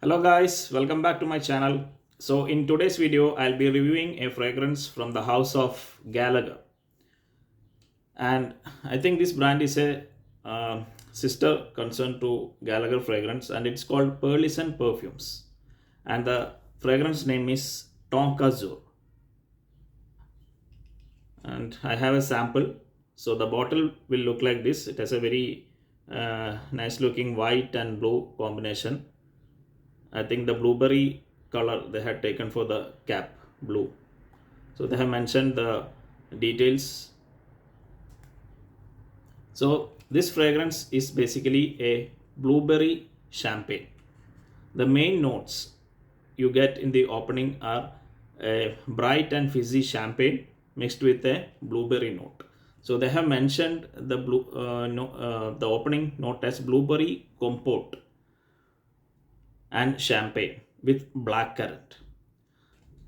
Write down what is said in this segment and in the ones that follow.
Hello guys, welcome back to my channel. So in today's video, I'll be reviewing a fragrance from the house of Gallagher. And I think this brand is a sister concern to Gallagher fragrance, and it's called Pearlescent Perfumes. And the fragrance name is Tonkazure. And I have a sample. So the bottle will look like this. It has a very nice looking white and blue combination. I think the blueberry color they had taken for the cap, blue. So they have mentioned the details. So this fragrance is basically a blueberry champagne. The main notes you get in the opening are a bright and fizzy champagne mixed with a blueberry note. So they have mentioned the opening note as blueberry compote and champagne with black currant.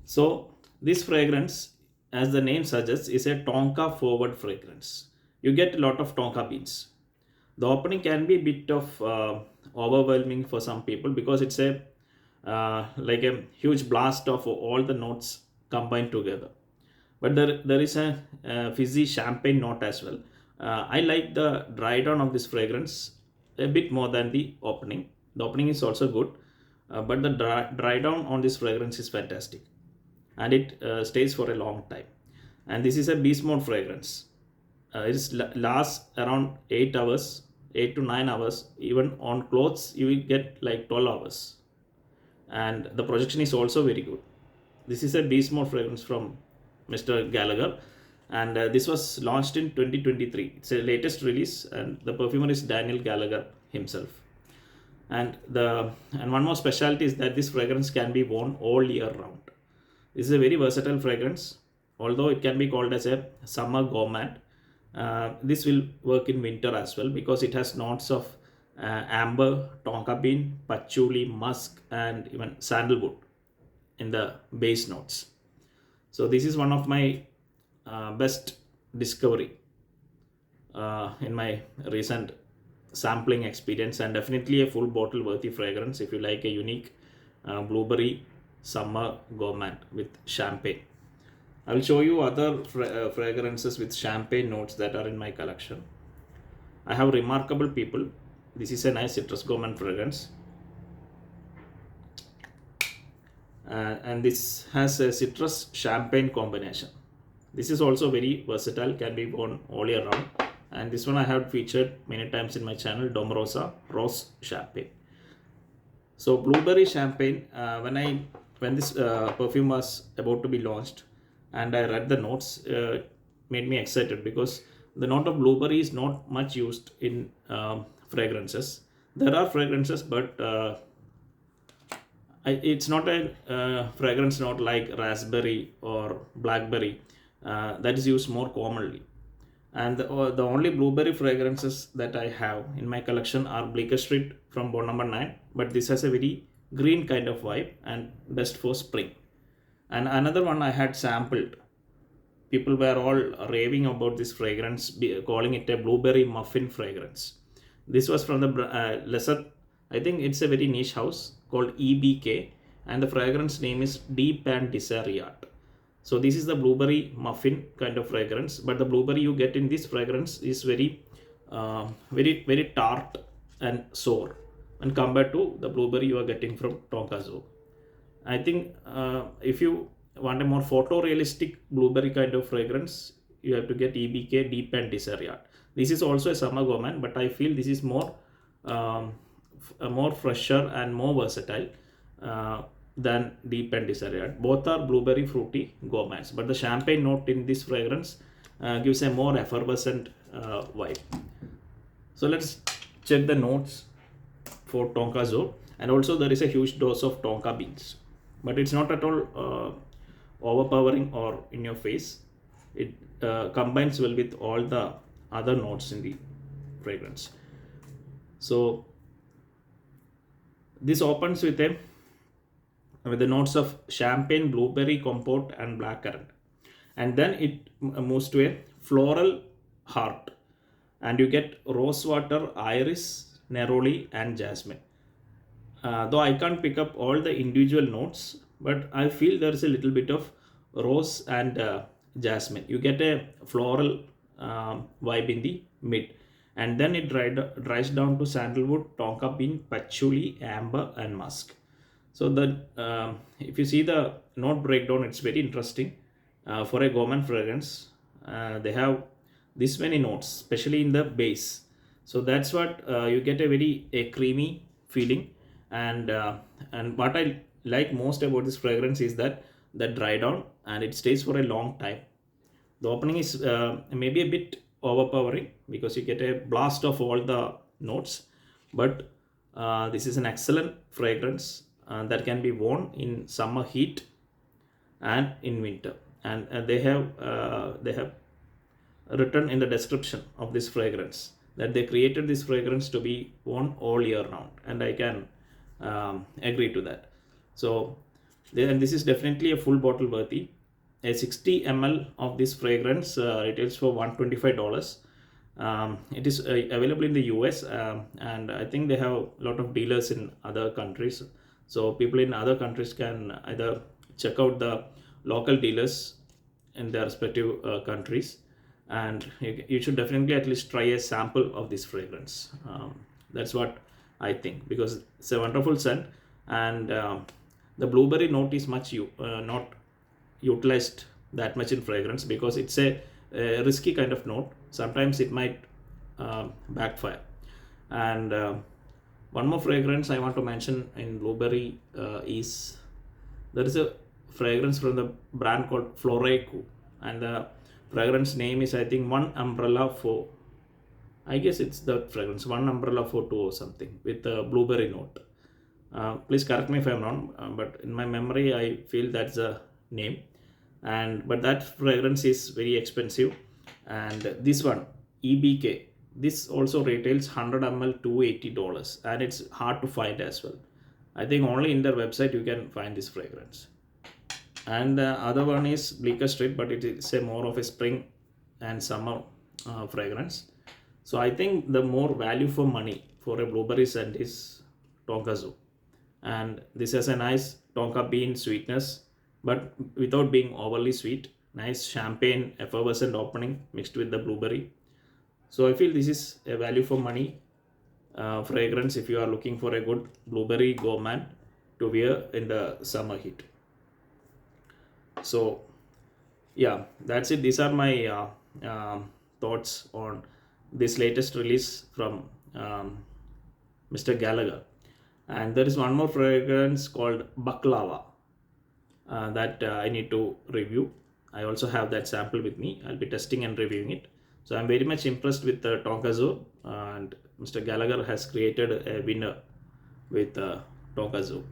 So this fragrance, as the name suggests, is a tonka forward fragrance. You get a lot of tonka beans. The opening can be a bit of overwhelming for some people because it's a like a huge blast of all the notes combined together. But there is a fizzy champagne note as well. I like the dry down of this fragrance a bit more than the opening. The opening is also good, but the dry down on this fragrance is fantastic, and it stays for a long time. And this is a beast mode fragrance. It lasts around 8 hours, 8 to 9 hours. Even on clothes you will get like 12 hours, and the projection is also very good. This is a beast mode fragrance from Mr. Gallagher, and this was launched in 2023. It's a latest release, and the perfumer is Daniel Gallagher himself. And one more specialty is that this fragrance can be worn all year round. This is a very versatile fragrance, although it can be called as a summer gourmand. This will work in winter as well because it has notes of amber, tonka bean, patchouli, musk, and even sandalwood in the base notes. So this is one of my best discovery in my recent sampling experience, and definitely a full bottle worthy fragrance if you like a unique blueberry summer gourmand with champagne. I will show you other fragrances with champagne notes that are in my collection. I have Remarkable People. This is a nice citrus gourmand fragrance, and this has a citrus champagne combination. This is also very versatile, can be worn all year round. And this one I have featured many times in my channel, Dom Rosa Rose Champagne. So blueberry champagne, when this perfume was about to be launched and I read the notes, made me excited because the note of blueberry is not much used in fragrances. There are fragrances, but it's not a fragrance note like raspberry or blackberry that is used more commonly. And the only blueberry fragrances that I have in my collection are Bleecker Street from Bond Number 9, but this has a very green kind of vibe and best for spring. And another one I had sampled, people were all raving about this fragrance, calling it a blueberry muffin fragrance. This was from the lesser, I think it's a very niche house called EBK, and the fragrance name is Deep and Deseriat. So this is the blueberry muffin kind of fragrance, but the blueberry you get in this fragrance is very tart and sour when compared to the blueberry you are getting from Tonkazure. I think if you want a more photorealistic blueberry kind of fragrance, you have to get EBK Deep and Deseriat. This is also a summer gourmand, but I feel this is more fresher and more versatile than Deep and Deseriat. Both are blueberry fruity gourmands, but the champagne note in this fragrance gives a more effervescent vibe. So let's check the notes for Tonkazure, and also there is a huge dose of tonka beans, but it's not at all overpowering or in your face. It combines well with all the other notes in the fragrance. So this opens with the notes of champagne, blueberry compote, and blackcurrant, and then it moves to a floral heart, and you get rosewater, iris, neroli, and jasmine. though I can't pick up all the individual notes, but I feel there's a little bit of rose and jasmine. You get a floral vibe in the mid, and then it dries down to sandalwood, tonka bean, patchouli, amber, and musk. So the if you see the note breakdown, it's very interesting. For a gourmand fragrance, they have this many notes, especially in the base. So that's what you get a very a creamy feeling, and what I like most about this fragrance is that the dry down and it stays for a long time. The opening is maybe a bit overpowering because you get a blast of all the notes, but this is an excellent fragrance that can be worn in summer heat and in winter. And they have written in the description of this fragrance that they created this fragrance to be worn all year round, and I can agree to that. So and this is definitely a full bottle worthy. A 60 ml of this fragrance retails for $125. It is available in the US, and I think they have a lot of dealers in other countries. So people in other countries can either check out the local dealers in their respective countries, and you should definitely at least try a sample of this fragrance. That's what I think, because it's a wonderful scent, and the blueberry note is not utilized that much in fragrance because it's a risky kind of note. Sometimes it might backfire. And one more fragrance I want to mention in blueberry is there is a fragrance from the brand called Floreco, and the fragrance name is, I think, One Umbrella for, I guess it's the fragrance One Umbrella for Two or something, with a blueberry note. Please correct me if I'm wrong, but in my memory I feel that's the name. And but that fragrance is very expensive, and this one EBK, this also retails 100 ml $280, and it's hard to find as well. I think only in their website you can find this fragrance. And the other one is Bleecker Street, but it is a more of a spring and summer fragrance. So I think the more value for money for a blueberry scent is Tonkazure, and this has a nice tonka bean sweetness, but without being overly sweet. Nice champagne effervescent opening mixed with the blueberry. So I feel this is a value for money fragrance if you are looking for a good blueberry gourmand to wear in the summer heat. So yeah, that's it. These are my thoughts on this latest release from Mr. Gallagher. And there is one more fragrance called Baklava that I need to review. I also have that sample with me. I'll be testing and reviewing it. So I'm very much impressed with the Tonkazure, and Mr. Gallagher has created a winner with Tonkazure,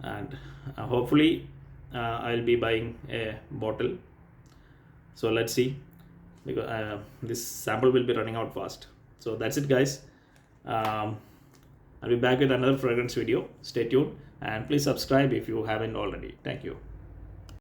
and hopefully I'll be buying a bottle. So let's see, because this sample will be running out fast. So that's it, guys. I'll be back with another fragrance video. Stay tuned, and please subscribe if you haven't already. Thank you.